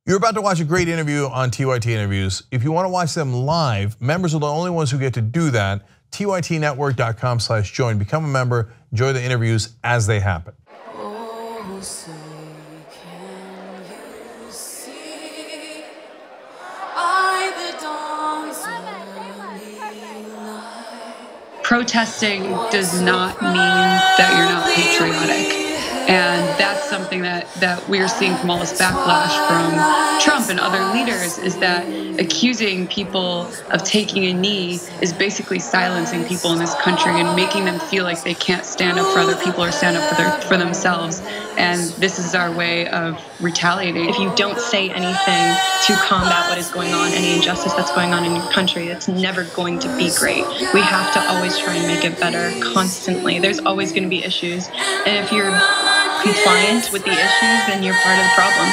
You're about to watch a great interview on TYT Interviews. If you want to watch them live, members are the only ones who get to do that. TYTnetwork.com/join. Become a member. Enjoy the interviews as they happen. Oh, say, can you see by the dawn's early light? Protesting does not mean that you're not patriotic. And that's something that we're seeing from all this backlash from Trump and other leaders, is that accusing people of taking a knee is basically silencing people in this country and making them feel like they can't stand up for other people or stand up for themselves. And this is our way of retaliating. If you don't say anything to combat what is going on, any injustice that's going on in your country, it's never going to be great. We have to always try and make it better constantly. There's always going to be issues. And if you're compliant with the issues, then you're part of the problem.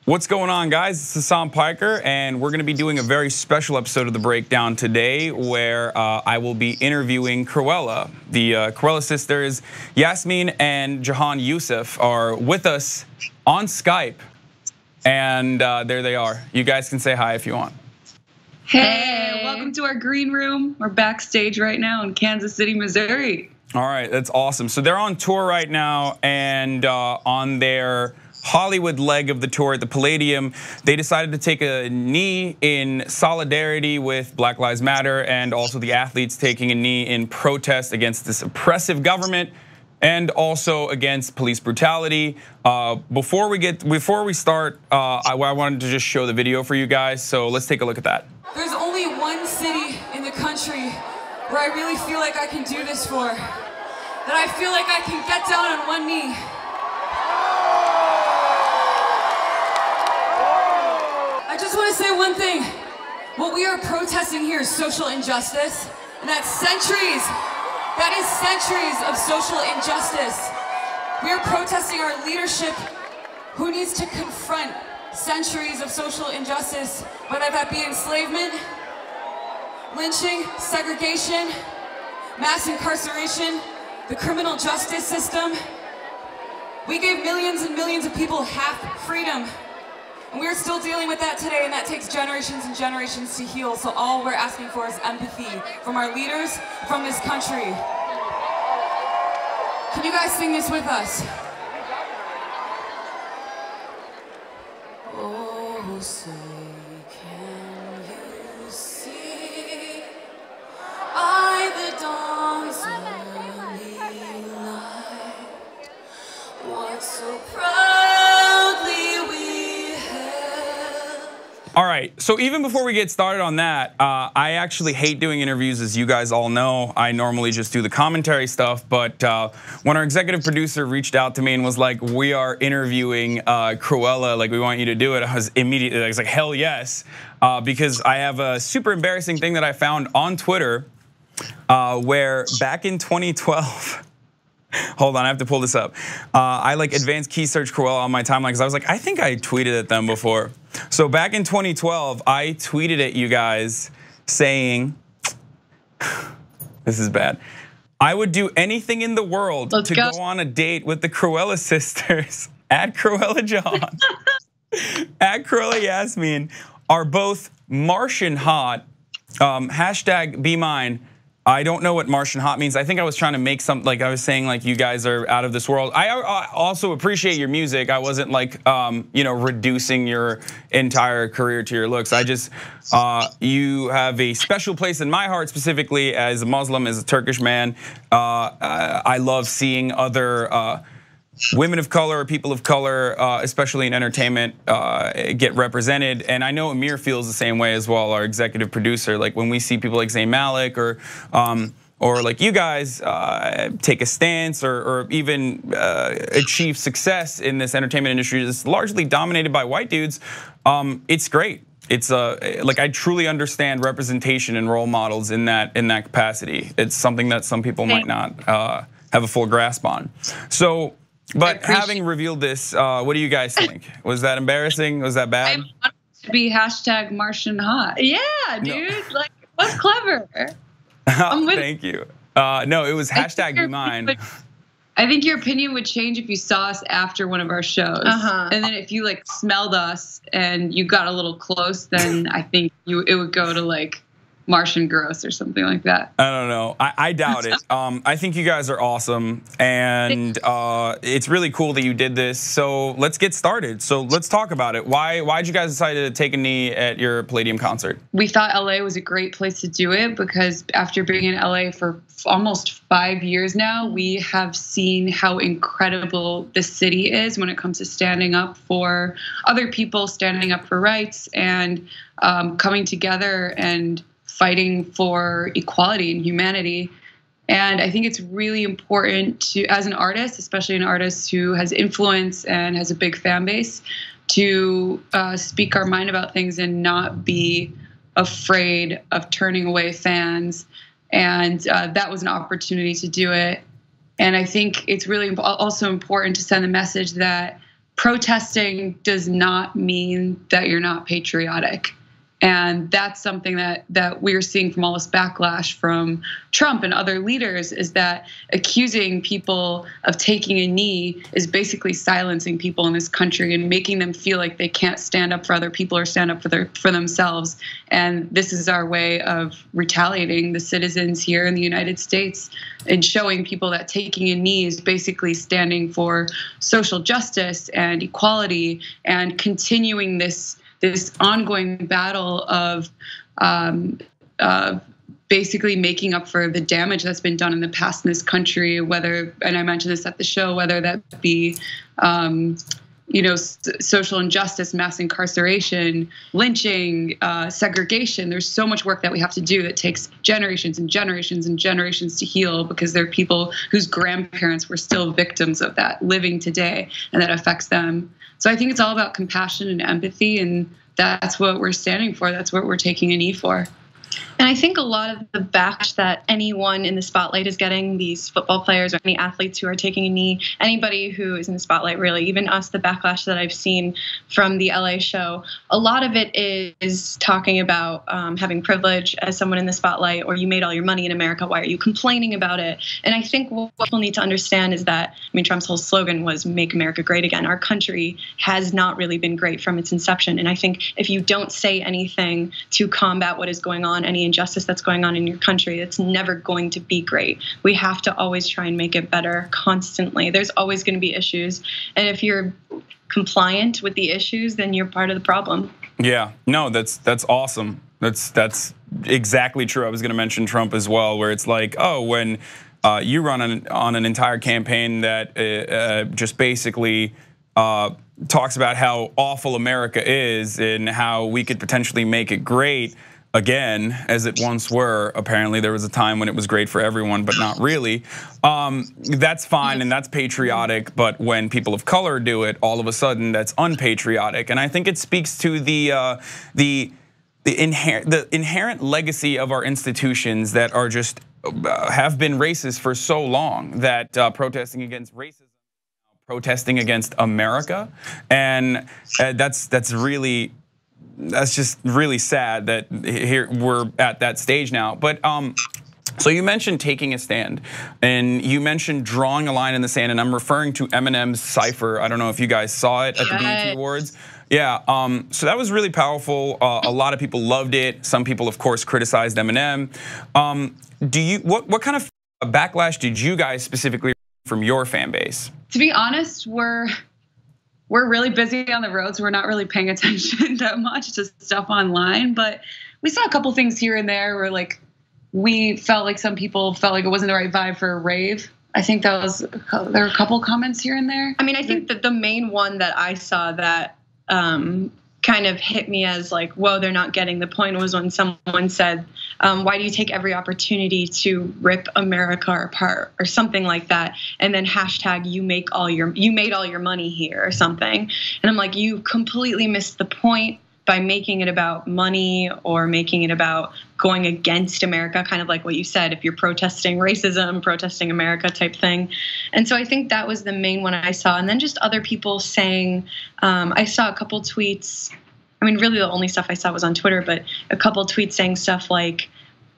What's going on, guys? This is Hasan Piker, and we're going to be doing a very special episode of The Breakdown today where I will be interviewing Krewella. The Krewella sisters, Yasmine and Jahan Yousaf, are with us on Skype, and there they are. You guys can say hi if you want. Hey, welcome to our green room. We're backstage right now in Kansas City, Missouri. All right, that's awesome. So they're on tour right now, and on their Hollywood leg of the tour at the Palladium, they decided to take a knee in solidarity with Black Lives Matter and also the athletes taking a knee in protest against this oppressive government and also against police brutality. Before we start, I wanted to just show the video for you guys, so let's take a look at that. There's only one city in the country where I really feel like I can do this for, that I feel like I can get down on one knee. I just want to say one thing. What we are protesting here is social injustice, and that is centuries of social injustice. We are protesting our leadership who needs to confront centuries of social injustice, whether that be enslavement, lynching, segregation, mass incarceration, the criminal justice system. We gave millions and millions of people half freedom. And we're still dealing with that today, and that takes generations and generations to heal. So all we're asking for is empathy from our leaders, from this country. Can you guys sing this with us? Oh, say, can you see by the dawn's early light what so proudly we. All right, so even before we get started on that, I actually hate doing interviews, as you guys all know. I normally just do the commentary stuff, but when our executive producer reached out to me and was like, we are interviewing Krewella, like we want you to do it, I was like, hell yes, because I have a super embarrassing thing that I found on Twitter where back in 2012, hold on, I have to pull this up. I like advanced key search Krewella on my timeline because I was like, I think I tweeted at them before. So back in 2012, I tweeted at you guys saying, this is bad, I would do anything in the world to go on a date with the Krewella sisters. At Krewella Jahan, at Krewella Yasmine, are both Martian hot. Hashtag be mine. I don't know what Martian hot means. I think I was trying to make something, like I was saying, like you guys are out of this world. I also appreciate your music. I wasn't like, reducing your entire career to your looks. I just, you have a special place in my heart, specifically as a Muslim, as a Turkish man. I love seeing other women of color or people of color, especially in entertainment, get represented. And I know Amir feels the same way as well, our executive producer. Like when we see people like Zayn Malik or like you guys take a stance or even achieve success in this entertainment industry that's largely dominated by white dudes, it's great. It's like I truly understand representation and role models in that capacity. It's something that some people might not have a full grasp on. So. But having revealed this, what do you guys think? Was that embarrassing? Was that bad? I'm to be hashtag Martian hot. Yeah, dude. No. Like, that's clever. Thank you. No, it was hashtag be mine. I think your opinion would change if you saw us after one of our shows. And then if you like smelled us and you got a little close, then I think it would go to like Martian gross or something like that. I don't know. I doubt it. I think you guys are awesome, and it's really cool that you did this. So let's get started. So let's talk about it. Why'd you guys decide to take a knee at your Palladium concert? We thought LA was a great place to do it because after being in LA for almost 5 years now, we have seen how incredible the city is when it comes to standing up for other people, standing up for rights, and coming together and fighting for equality and humanity. And I think it's really important to, as an artist, especially an artist who has influence and has a big fan base, to speak our mind about things and not be afraid of turning away fans. And that was an opportunity to do it. And I think it's really also important to send the message that protesting does not mean that you're not patriotic. And that's something that we're seeing from all this backlash from Trump and other leaders, is that accusing people of taking a knee is basically silencing people in this country and making them feel like they can't stand up for other people or stand up for themselves. And this is our way of retaliating the citizens here in the United States and showing people that taking a knee is basically standing for social justice and equality and continuing this ongoing battle of basically making up for the damage that's been done in the past in this country, whether, and I mentioned this at the show, whether that be, social injustice, mass incarceration, lynching, segregation. There's so much work that we have to do that takes generations and generations and generations to heal, because there are people whose grandparents were still victims of that living today, and that affects them. So I think it's all about compassion and empathy, and that's what we're standing for. That's what we're taking a knee for. And I think a lot of the backlash that anyone in the spotlight is getting, these football players or any athletes who are taking a knee, anybody who is in the spotlight, really, even us, the backlash that I've seen from the LA show, a lot of it is talking about having privilege as someone in the spotlight, or you made all your money in America, why are you complaining about it? And I think what people need to understand is that, Trump's whole slogan was "Make America Great Again." Our country has not really been great from its inception. And I think if you don't say anything to combat what is going on, any injustice that's going on in your country, it's never going to be great. We have to always try and make it better constantly. There's always going to be issues. And if you're compliant with the issues, then you're part of the problem. Yeah, no, that's awesome. That's exactly true. I was going to mention Trump as well, where it's like, oh, when you run on an entire campaign that just basically talks about how awful America is and how we could potentially make it great again, as it once were. Apparently there was a time when it was great for everyone, but not really. That's fine and that's patriotic, but when people of color do it, all of a sudden that's unpatriotic. And I think it speaks to the inherent legacy of our institutions that are just have been racist for so long, that protesting against racism, protesting against America, and that's just really sad that here we're at that stage now. But so you mentioned taking a stand, and you mentioned drawing a line in the sand, and I'm referring to Eminem's cipher. I don't know if you guys saw it at the BET Awards. Yeah, so that was really powerful. A lot of people loved it. Some people, of course, criticized Eminem. What kind of backlash did you guys specifically from your fan base? To be honest, we're really busy on the road, so we're not really paying attention that much to stuff online. But we saw a couple things here and there where, like, we felt like some people felt like it wasn't the right vibe for a rave. I think there were a couple comments here and there. I think that the main one that I saw that kind of hit me as like, whoa, they're not getting the point, was when someone said, why do you take every opportunity to rip America apart, or something like that, and then hashtag you made all your money here, or something. And I'm like, you completely missed the point by making it about money, or making it about going against America, kind of like what you said, if you're protesting racism, protesting America type thing. And so I think that was the main one I saw. And then just other people saying, I saw a couple tweets I mean, really the only stuff I saw was on Twitter, but a couple tweets saying stuff like,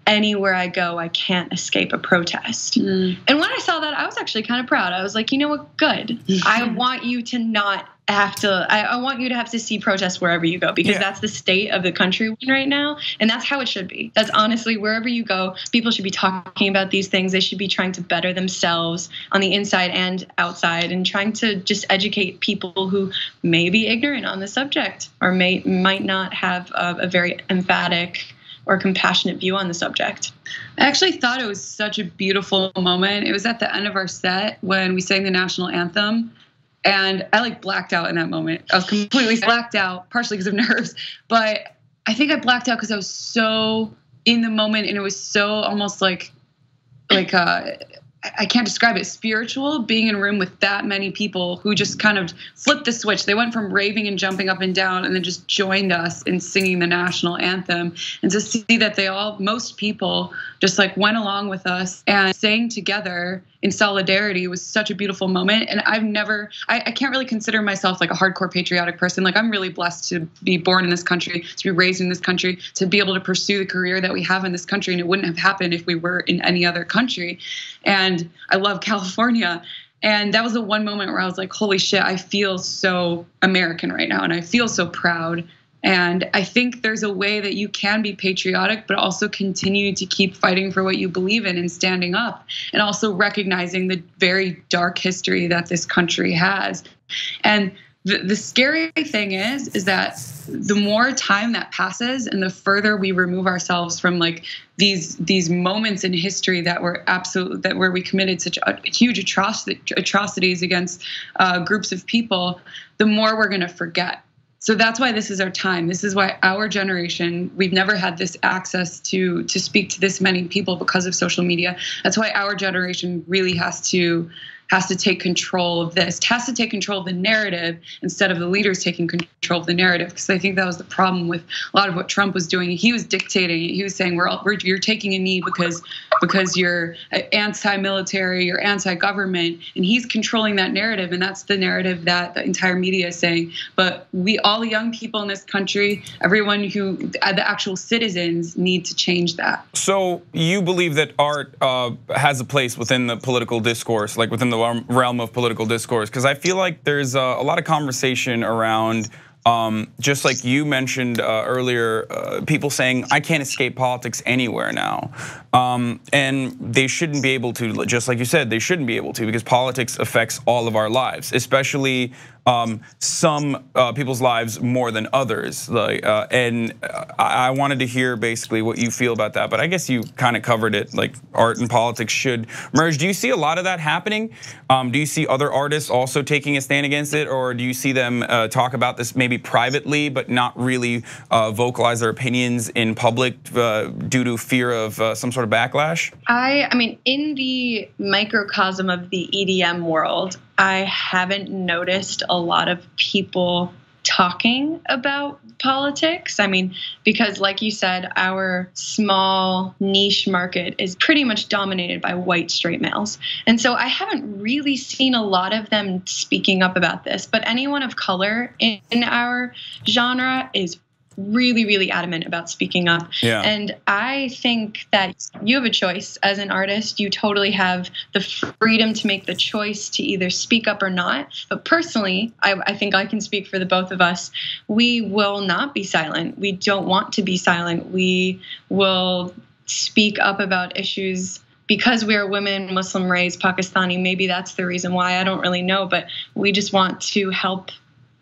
anywhere I go, I can't escape a protest. And when I saw that, I was actually kind of proud. I was like, you know what, good. I want you to not have to, I want you to have to see protests wherever you go, because that's the state of the country right now. And that's how it should be. That's honestly, wherever you go, people should be talking about these things. They should be trying to better themselves on the inside and outside, and trying to just educate people who may be ignorant on the subject, or might not have a very emphatic or compassionate view on the subject. I actually thought it was such a beautiful moment. It was at the end of our set when we sang the national anthem, and I like blacked out in that moment. I was completely blacked out, partially because of nerves, but I think I blacked out because I was so in the moment, and it was so almost like I can't describe it, spiritual, being in a room with that many people who just kind of flipped the switch. They went from raving and jumping up and down, and then just joined us in singing the national anthem. And to see that most people just like went along with us and sang together in solidarity was such a beautiful moment. And I can't really consider myself like a hardcore patriotic person. Like, I'm really blessed to be born in this country, to be raised in this country, to be able to pursue the career that we have in this country. And it wouldn't have happened if we were in any other country. And I love California. And that was the one moment where I was like, holy shit, I feel so American right now. And I feel so proud. And I think there's a way that you can be patriotic, but also continue to keep fighting for what you believe in and standing up, and also recognizing the very dark history that this country has. And the scary thing is that the more time that passes and the further we remove ourselves from like these moments in history that where we committed such huge atrocities against groups of people, the more we're going to forget. So that's why this is our time. This is why our generation, we've never had this access to speak to this many people because of social media. That's why our generation really has to take control of this, has to take control of the narrative instead of the leaders taking control of the narrative. Because I think that was the problem with a lot of what Trump was doing. He was dictating. He was saying, you're taking a knee because you're anti-military, you're anti-government, and he's controlling that narrative. And that's the narrative that the entire media is saying. But all the young people in this country, everyone the actual citizens, need to change that. So you believe that art has a place within the political discourse, like within the realm of political discourse? Because I feel like there's a lot of conversation around, just like you mentioned earlier, people saying, I can't escape politics anywhere now. And they shouldn't be able to, just like you said, they shouldn't be able to, because politics affects all of our lives, especially some people's lives more than others. And I wanted to hear basically what you feel about that, but I guess you kind of covered it, like art and politics should merge. Do you see a lot of that happening? Do you see other artists also taking a stand against it, or do you see them talk about this maybe privately, but not really vocalize their opinions in public due to fear of some sort of backlash? I mean, in the microcosm of the EDM world, I haven't noticed a lot of people talking about politics. I mean, because like you said, our small niche market is pretty much dominated by white straight males. And so I haven't really seen a lot of them speaking up about this, but anyone of color in our genre is really, really adamant about speaking up. Yeah. And I think that you have a choice as an artist. You totally have the freedom to make the choice to either speak up or not. But personally, I think I can speak for the both of us. We will not be silent. We don't want to be silent. We will speak up about issues because we are women, Muslim raised, Pakistani. Maybe that's the reason why. I don't really know, but we just want to help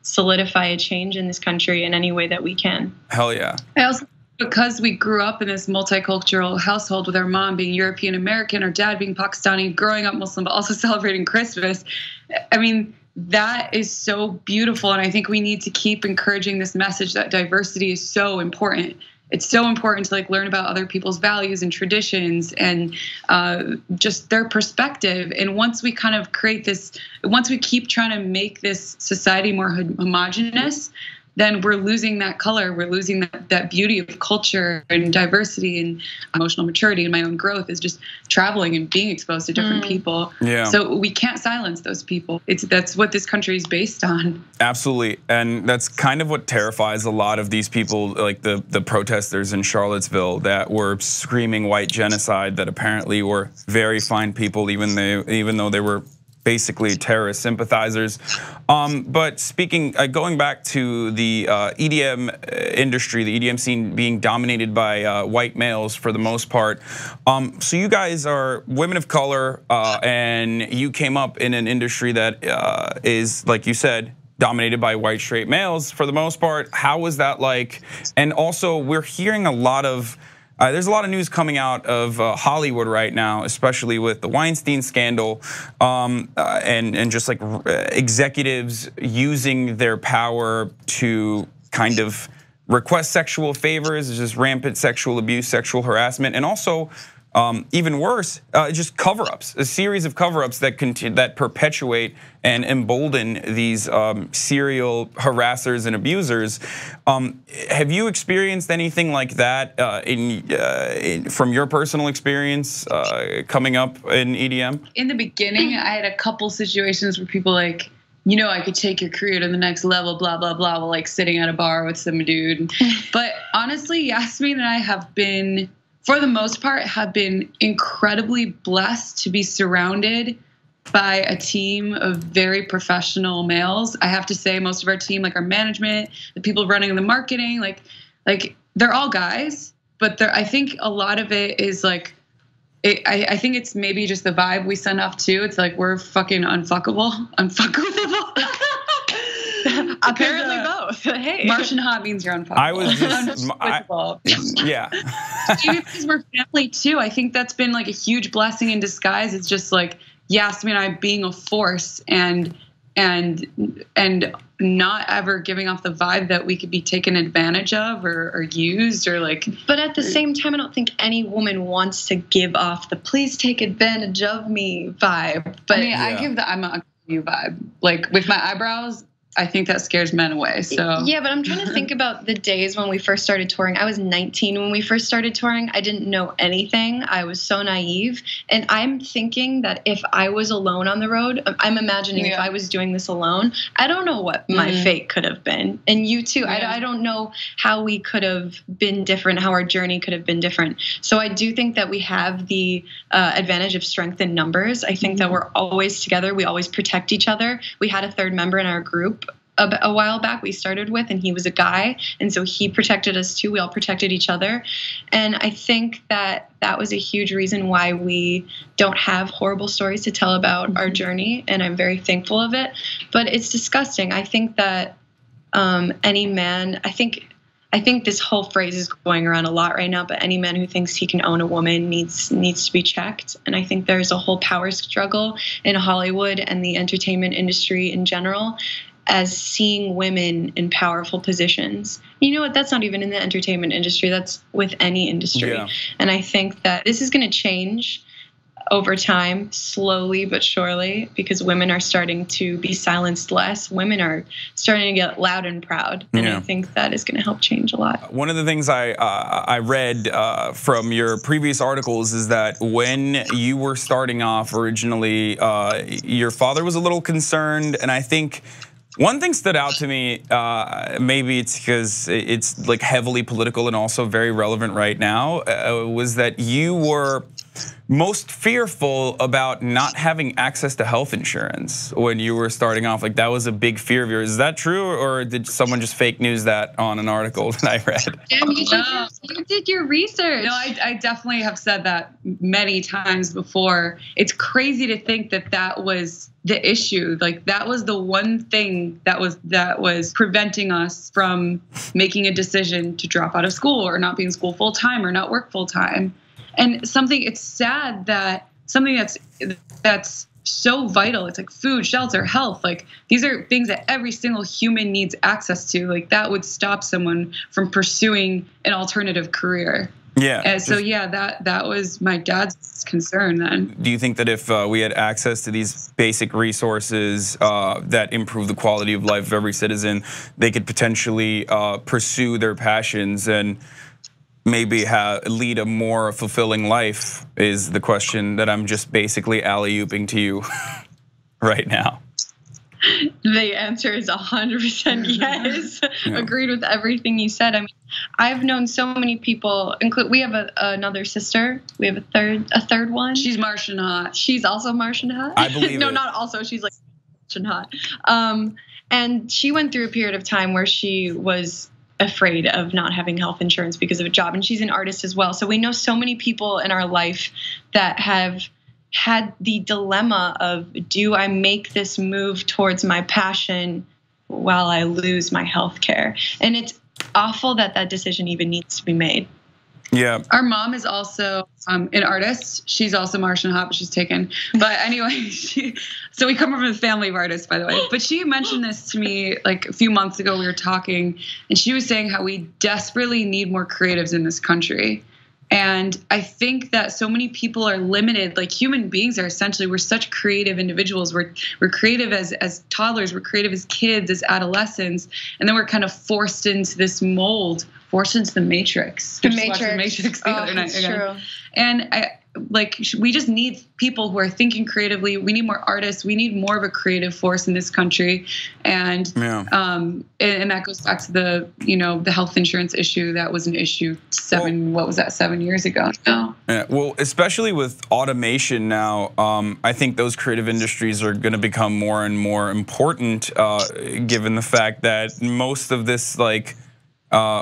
solidify a change in this country in any way that we can. Hell yeah. I also, because we grew up in this multicultural household with our mom being European American, our dad being Pakistani, growing up Muslim, but also celebrating Christmas. I mean, that is so beautiful. And I think we need to keep encouraging this message that diversity is so important. It's so important to like learn about other people's values and traditions and just their perspective. And once we kind of create this, once we keep trying to make this society more homogenous, then we're losing that color. We're losing that beauty of culture and diversity and emotional maturity, and my own growth is just traveling and being exposed to different people. Yeah. So we can't silence those people. That's what this country is based on. Absolutely, and that's kind of what terrifies a lot of these people, like the protesters in Charlottesville that were screaming white genocide, that apparently were very fine people, even though they were basically terrorist sympathizers. But speaking, going back to the EDM industry, the EDM scene being dominated by white males for the most part. So you guys are women of color, and you came up in an industry that is, like you said, dominated by white straight males for the most part. How was that like? And also, we're hearing a lot of there's a lot of news coming out of Hollywood right now, especially with the Weinstein scandal, and just like executives using their power to kind of request sexual favors, just rampant sexual abuse, sexual harassment, and also even worse, just cover-ups, a series of cover-ups that perpetuate and embolden these serial harassers and abusers. Have you experienced anything like that from your personal experience coming up in EDM? In the beginning, I had a couple situations where people like, you know, I could take your career to the next level, blah, blah, blah, while like sitting at a bar with some dude. But honestly, Yasmine and I have been, for the most part, have been incredibly blessed to be surrounded by a team of very professional males. I have to say, most of our team, like our management, the people running the marketing, like they're all guys. But I think a lot of it is like, I think it's maybe just the vibe we send off too. It's like we're fucking unfuckable. Apparently both. Hey, Martian hot means you're unfuckable. I was just, yeah. Because we're family too. I think that's been like a huge blessing in disguise. It's just like Yasmine and I being a force and not ever giving off the vibe that we could be taken advantage of or used or like. But at the same time, I don't think any woman wants to give off the "please take advantage of me" vibe. But I mean, I give the "I'm a you" vibe. Like with my eyebrows, I think that scares men away. So yeah, but I'm trying to think about the days when we first started touring. I was 19 when we first started touring. I didn't know anything. I was so naive. And I'm thinking that if I was alone on the road, I'm imagining if I was doing this alone, I don't know what my fate could have been. And you too. I don't know how we could have been different, how our journey could have been different. So I do think that we have the advantage of strength in numbers. I think that we're always together. We always protect each other. We had a third member in our group a while back we started with, and he was a guy, and so he protected us too. We all protected each other, and I think that was a huge reason why we don't have horrible stories to tell about our journey, and I'm very thankful of it. But it's disgusting. I think that any man, I think this whole phrase is going around a lot right now, but any man who thinks he can own a woman needs to be checked. And I think there's a whole power struggle in Hollywood and the entertainment industry in general, as seeing women in powerful positions. You know what? That's not even in the entertainment industry. That's with any industry. Yeah. And I think that this is going to change over time, slowly but surely, because women are starting to be silenced less. Women are starting to get loud and proud. And I think that is going to help change a lot. One of the things I read from your previous articles is that when you were starting off originally, your father was a little concerned, and I think one thing stood out to me, maybe it's because it's like heavily political and also very relevant right now, was that you were most fearful about not having access to health insurance when you were starting off. Like that was a big fear of yours. Is that true, or did someone just fake news that on an article that I read? Damn, you did your research. No, I definitely have said that many times before. It's crazy to think that was the issue. Like that was the one thing that was preventing us from making a decision to drop out of school or not be in school full time or not work full time. And it's sad that something that's so vital. It's like food, shelter, health. Like these are things that every single human needs access to. Like that would stop someone from pursuing an alternative career. Yeah. And so that was my dad's concern then. Do you think that if we had access to these basic resources that improve the quality of life of every citizen, they could potentially pursue their passions and maybe lead a more fulfilling life? Is the question that I'm just basically alley-ooping to you right now. The answer is 100% yes. Yeah. Agreed with everything you said. I mean, I've known so many people. We have another sister. We have a third one. She's Martian hot. She's also Martian hot. I believe no, it. not also. She's like Martian hot. And she went through a period of time where she was afraid of not having health insurance because of a job, and she's an artist as well. So we know so many people in our life that have had the dilemma of, do I make this move towards my passion while I lose my health care? And it's awful that that decision even needs to be made. Yeah. Our mom is also an artist. She's also Martian hot, but she's taken. But anyway, so we come from a family of artists, by the way. But she mentioned this to me like a few months ago. We were talking, and she was saying how we desperately need more creatives in this country. And I think that so many people are limited. Like human beings are essentially, we're such creative individuals. We're creative as toddlers. We're creative as kids, as adolescents, and then we're kind of forced into this mold, forced into the Matrix. The Matrix the other night. It's true. And we just need people who are thinking creatively. We need more artists. We need more of a creative force in this country. And that goes back to the health insurance issue. That was an issue 7 years ago now. Yeah, well, especially with automation now, I think those creative industries are going to become more and more important, given the fact that most of this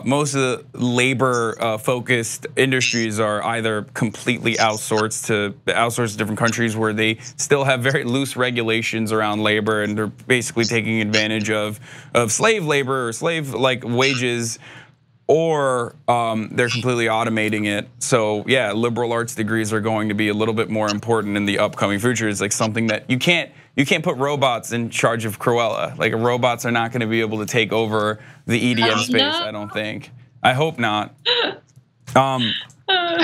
most of the labor-focused industries are either completely outsourced to different countries where they still have very loose regulations around labor, and they're basically taking advantage of slave labor or slave-like wages, or they're completely automating it. So yeah, liberal arts degrees are going to be a little bit more important in the upcoming future. It's like something that you can't put robots in charge of Krewella. Like robots are not going to be able to take over the EDM space. No. I don't think. I hope not. I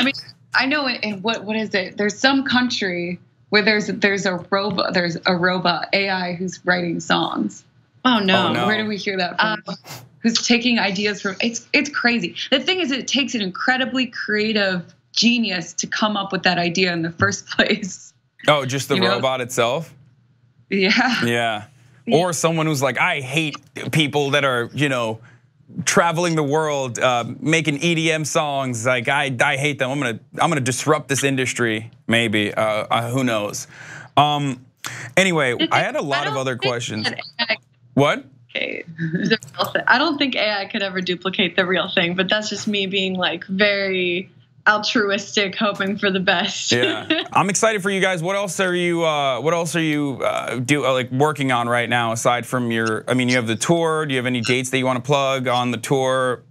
mean, I know in what is it? There's some country where there's a robot AI who's writing songs. Oh no! Where do we hear that from? Who's taking ideas from? It's crazy. The thing is, it takes an incredibly creative genius to come up with that idea in the first place. Oh, just the robot itself? Yeah. Yeah. Or someone who's like, I hate people that are, traveling the world, making EDM songs. Like I hate them. I'm gonna disrupt this industry. Maybe. Who knows? Anyway, I had a lot of other questions. What? I don't think AI could ever duplicate the real thing, but that's just me being like very altruistic, hoping for the best. Yeah, I'm excited for you guys. What else are you working on right now aside from your? I mean, you have the tour. Do you have any dates that you want to plug on the tour?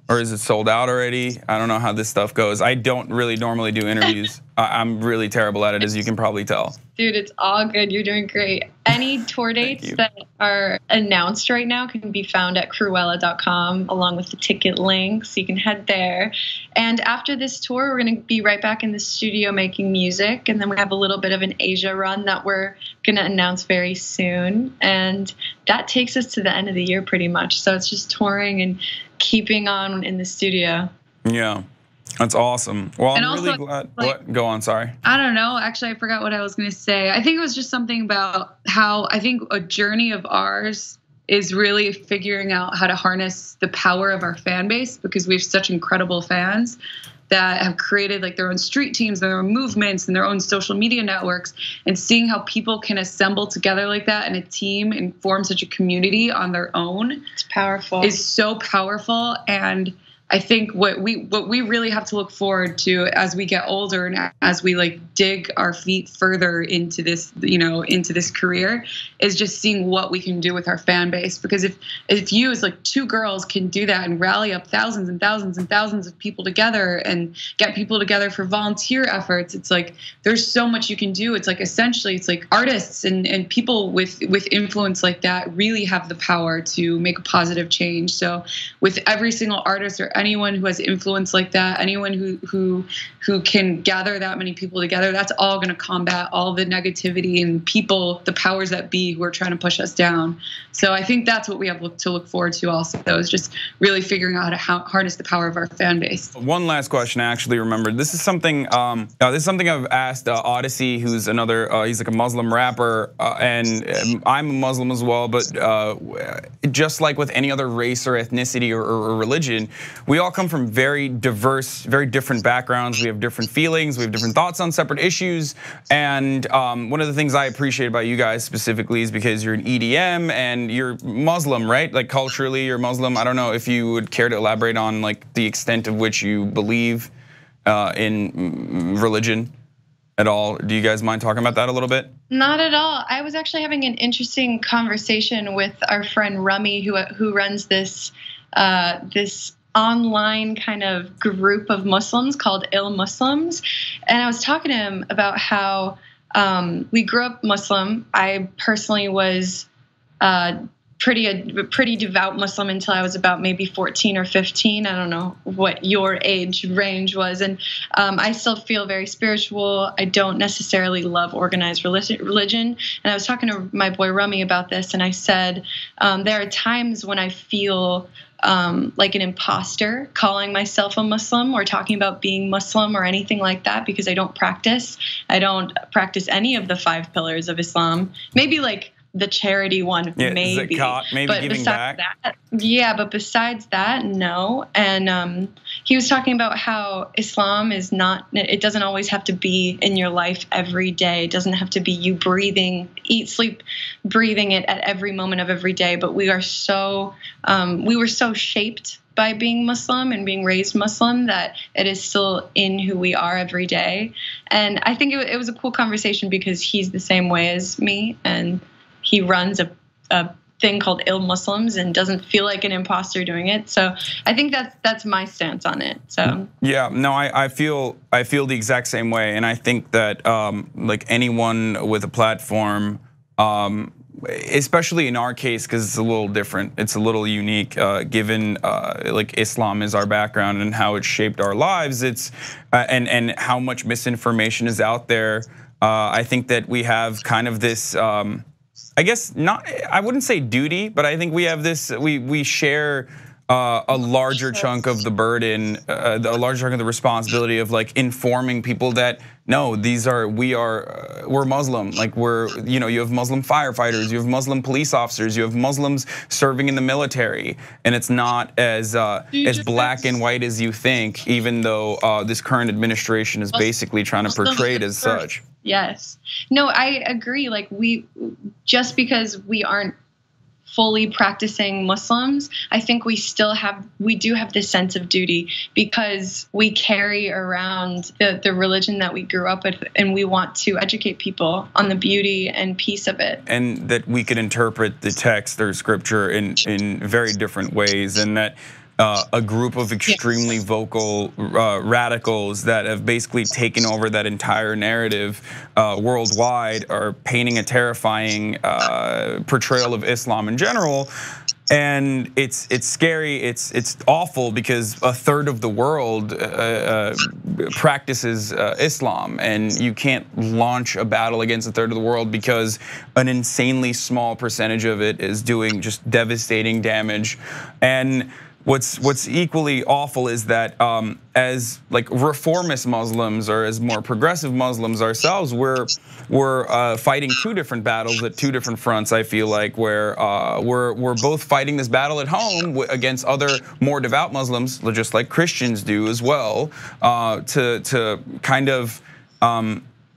Or is it sold out already? I don't know how this stuff goes. I don't really normally do interviews. I'm really terrible at it, as you can probably tell. Dude, it's all good. You're doing great. Any tour dates that are announced right now can be found at Krewella.com along with the ticket link, so you can head there. And after this tour, we're going to be right back in the studio making music, and then we have a little bit of an Asia run that we're going to announce very soon. And that takes us to the end of the year pretty much. So it's just touring and keeping on in the studio. Yeah. That's awesome. Well, I'm really glad. What? Go on, sorry. I don't know. Actually, I forgot what I was going to say. I think it was just something about how I think a journey of ours is really figuring out how to harness the power of our fan base, because we have such incredible fans that have created like their own street teams, their own movements, and their own social media networks, and seeing how people can assemble together like that in a team and form such a community on their own. It's powerful. Is so powerful. And I think what we really have to look forward to as we get older and as we like dig our feet further into this, into this career, is just seeing what we can do with our fan base. Because if you as like two girls can do that and rally up thousands and thousands and thousands of people together and get people together for volunteer efforts, it's like there's so much you can do. It's like essentially it's like artists and people with influence like that really have the power to make a positive change. So with every single artist or anyone who has influence like that, anyone who can gather that many people together, that's all going to combat all the negativity and people, the powers that be, who are trying to push us down. So I think that's what we have to look forward to also, is just really figuring out how to harness the power of our fan base. One last question I actually remembered. This is something I've asked Odyssey, who's another, he's like a Muslim rapper, and I'm a Muslim as well, but just like with any other race or ethnicity or religion, we all come from very diverse, very different backgrounds. We have different feelings, we have different thoughts on separate issues. And one of the things I appreciate about you guys specifically is because you're an EDM and you're Muslim, right? Like culturally you're Muslim. I don't know if you would care to elaborate on like the extent of which you believe in religion at all. Do you guys mind talking about that a little bit? Not at all. I was actually having an interesting conversation with our friend Rummy, who runs this online kind of group of Muslims called Ill Muslims. And I was talking to him about how we grew up Muslim. I personally was a pretty devout Muslim until I was about maybe 14 or 15. I don't know what your age range was. And I still feel very spiritual. I don't necessarily love organized religion. And I was talking to my boy Rummy about this, and I said, there are times when I feel like an imposter calling myself a Muslim or talking about being Muslim or anything like that, because I don't practice any of the 5 pillars of Islam. Maybe like the charity one, maybe. Zakat, maybe but giving besides back. But besides that, no. And he was talking about how Islam is not, it doesn't always have to be in your life every day. It doesn't have to be you breathing, eat, sleep, breathing it at every moment of every day. But we were so shaped by being Muslim and being raised Muslim that it is still in who we are every day. And I think it was a cool conversation because he's the same way as me, and he runs a thing called Ill Muslims and doesn't feel like an imposter doing it. So I think that's my stance on it. So yeah, no, I feel the exact same way, and I think that like anyone with a platform, especially in our case, because it's a little different, it's a little unique, given like Islam is our background and how it shaped our lives. It's and how much misinformation is out there. I think that we have kind of this. I guess not, I wouldn't say duty, but I think we have this, we share a larger chunk of the burden, a larger chunk of the responsibility of like informing people that no, we're Muslim. Like you have Muslim firefighters, you have Muslim police officers, you have Muslims serving in the military, and it's not as black and white as you think, even though this current administration is basically trying to portray it as such. Yes. No, I agree. Like just because we aren't fully practicing Muslims, I think we do have this sense of duty because we carry around the religion that we grew up with, and we want to educate people on the beauty and peace of it. And that we could interpret the text or scripture in very different ways, and that a group of extremely vocal radicals that have basically taken over that entire narrative worldwide are painting a terrifying portrayal of Islam in general. And it's scary, it's awful, because a third of the world practices Islam, and you can't launch a battle against a third of the world because an insanely small percentage of it is doing just devastating damage. And what's equally awful is that as like reformist Muslims or as more progressive Muslims ourselves, we're fighting 2 different battles at 2 different fronts. I feel like where we're both fighting this battle at home against other more devout Muslims, just like Christians do as well, to kind of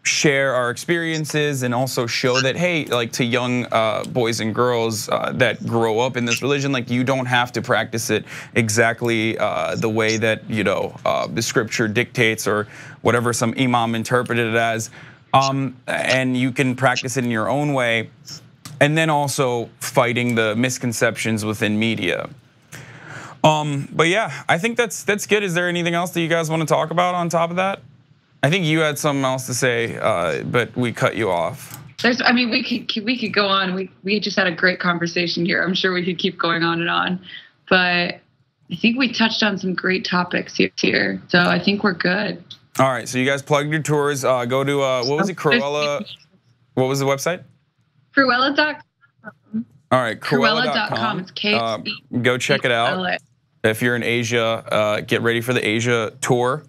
share our experiences and also show that, hey, like to young boys and girls that grow up in this religion, like you don't have to practice it exactly the way that the scripture dictates or whatever some imam interpreted it as, and you can practice it in your own way, and then also fighting the misconceptions within media. But yeah, I think that's good. Is there anything else that you guys want to talk about on top of that? I think you had something else to say, but we cut you off. I mean, we could go on. We just had a great conversation here. I'm sure we could keep going on and on, but I think we touched on some great topics here. So I think we're good. All right, so you guys plugged your tours. Go to what was it, Krewella? What was the website? Krewella.com. All right, Krewella.com. It's KXE. Go check it out. If you're in Asia, get ready for the Asia tour.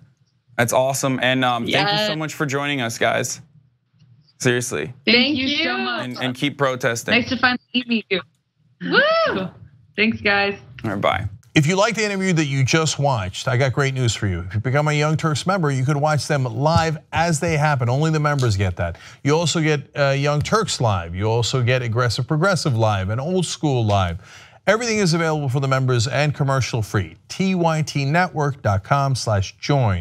That's awesome, and thank you so much for joining us, guys. Seriously. Thank you so much. And keep protesting. Nice to finally meet you. Woo! Thanks, guys. All right, bye. If you like the interview that you just watched, I got great news for you. If you become a Young Turks member, you can watch them live as they happen. Only the members get that. You also get Young Turks live. You also get Aggressive Progressive live and Old School live. Everything is available for the members and commercial free. tytnetwork.com/join.